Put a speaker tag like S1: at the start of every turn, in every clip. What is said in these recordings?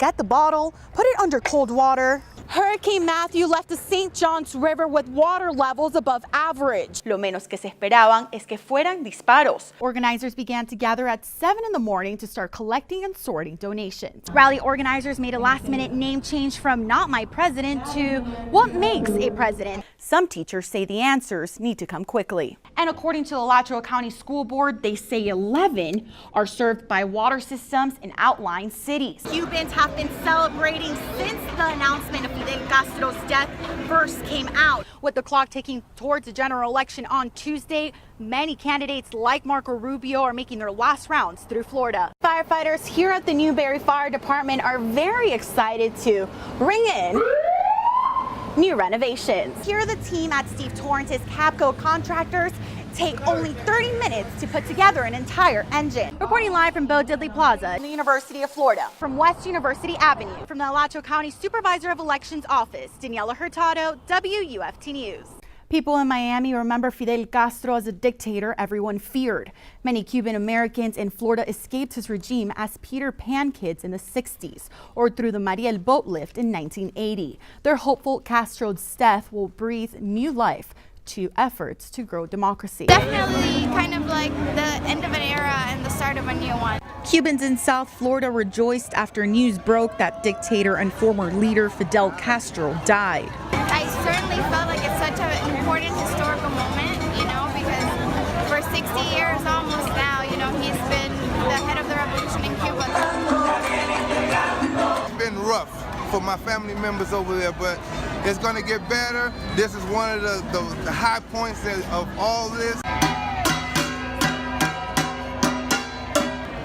S1: get the bottle, put it under cold water. Hurricane Matthew left the St. Johns River with water levels above average. Lo menos que se esperaban es que fueran disparos. Organizers began to gather at 7 in the morning to start collecting and sorting donations. Rally organizers made a last-minute name change from "Not My President" to "What Makes a President?" Some teachers say the answers need to come quickly. And according to the Alachua County School Board, they say 11 are served by water systems in outlying cities. Cubans have been celebrating since the announcement of Fidel Castro's death first came out. With the clock ticking towards the general election on Tuesday, many candidates like Marco Rubio are making their last rounds through Florida. Firefighters here at the Newberry Fire Department are very excited to bring in new renovations. Here the team at Steve Torrance's Capco Contractors take only 30 minutes to put together an entire engine. Reporting live from Bo Diddley Plaza in the University of Florida. From West University Avenue, from the Alachua County Supervisor of Elections Office, Daniela Hurtado, WUFT News. People in Miami remember Fidel Castro as a dictator everyone feared. Many Cuban Americans in Florida escaped his regime as Peter Pan kids in the 60s or through the Mariel boat lift in 1980. They're hopeful Castro's death will breathe new life to efforts to grow democracy.
S2: Definitely kind of like the end of an era and the start of a new one.
S1: Cubans in South Florida rejoiced after news broke that dictator and former leader Fidel Castro died.
S2: I certainly felt like it's such an important historical moment, you know, because for 60 years almost now, you know, he's been the head of the revolution in Cuba.
S3: It's been rough for my family members over there, but it's going to get better. This is one of the high points of all this.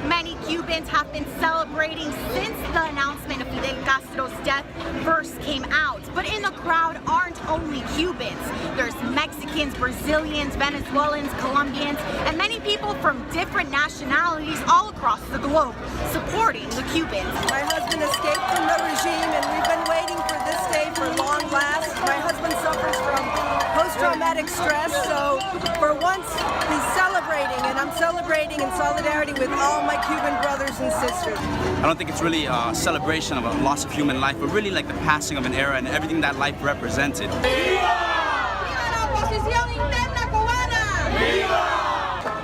S1: Many Cubans have been celebrating since the announcement of Fidel Castro's death first came out. But in the crowd aren't only Cubans. There's Mexicans, Brazilians, Venezuelans, Colombians, and many people from different nationalities all across the globe supporting the Cubans.
S4: My husband escaped from the regime, and we've been waiting for this day for long last. My husband suffers from post-traumatic stress, so for once he's celebrating, and I'm celebrating in solidarity with all my Cuban brothers and sisters.
S5: I don't think it's really a celebration of a loss of human life, but really like the passing of an era and everything that life represented.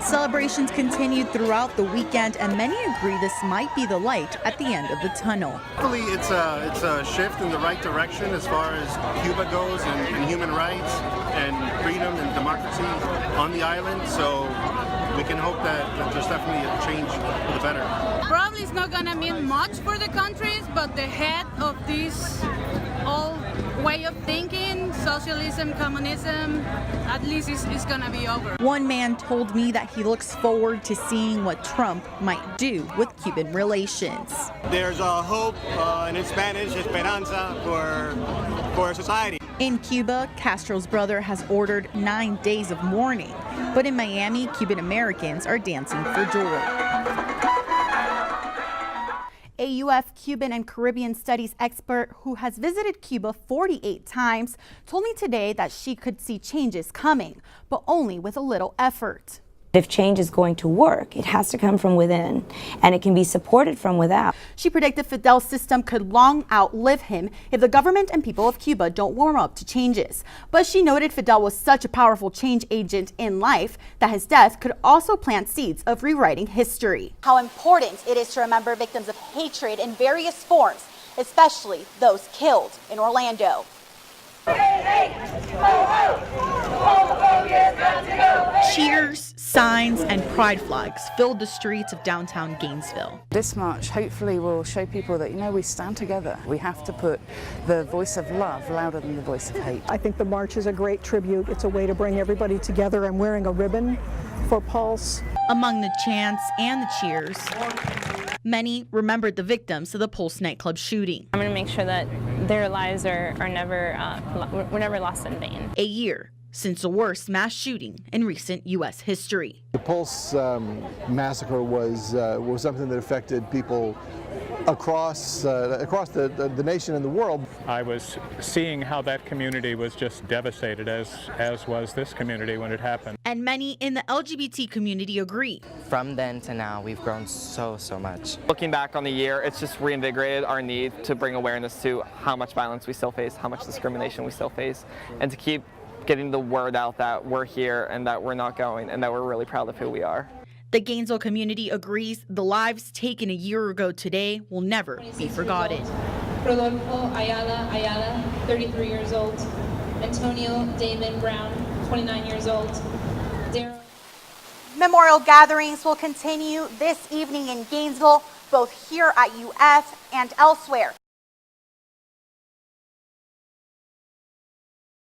S1: Celebrations continued throughout the weekend, and many agree this might be the light at the end of the tunnel.
S6: Hopefully it's a shift in the right direction as far as Cuba goes and human rights and freedom and democracy on the island. So we can hope that there's definitely a change for the better.
S7: Probably it's not going to mean much for the countries, but the head of this old way of thinking, socialism, communism, at least is going to be over.
S1: One man told me that he looks forward to seeing what Trump might do with Cuban relations.
S8: There's a hope, and in Spanish, esperanza for society.
S1: In Cuba, Castro's brother has ordered 9 days of mourning, but in Miami, Cuban Americans are dancing for joy. A UF Cuban and Caribbean Studies expert who has visited Cuba 48 times told me today that she could see changes coming, but only with a little effort.
S9: If change is going to work, it has to come from within, and it can be supported from without.
S1: She predicted Fidel's system could long outlive him if the government and people of Cuba don't warm up to changes. But she noted Fidel was such a powerful change agent in life that his death could also plant seeds of rewriting history. How important it is to remember victims of hatred in various forms, especially those killed in Orlando. Cheers, signs, and pride flags filled the streets of downtown Gainesville.
S10: This march hopefully will show people that, you know, we stand together. We have to put the voice of love louder than the voice of hate.
S4: I think the march is a great tribute. It's a way to bring everybody together. I'm wearing a ribbon for Pulse.
S1: Among the chants and the cheers, many remembered the victims of the Pulse nightclub shooting.
S11: I'm going to make sure that their lives were never lost in vain.
S1: A year since the worst mass shooting in recent U.S. history.
S12: The Pulse massacre was something that affected people across the nation and the world.
S13: I was seeing how that community was just devastated, as was this community when it happened.
S1: And many in the LGBT community agree.
S14: From then to now, we've grown so much.
S15: Looking back on the year, it's just reinvigorated our need to bring awareness to how much violence we still face, how much discrimination we still face, and to keep getting the word out that we're here and that we're not going and that we're really proud of who we are.
S1: The Gainesville community agrees the lives taken a year ago today will never be forgotten.
S16: Rodolfo Ayala, 33 years old. Antonio Damon Brown, 29 years old. Daryl.
S1: Memorial gatherings will continue this evening in Gainesville, both here at UF and elsewhere.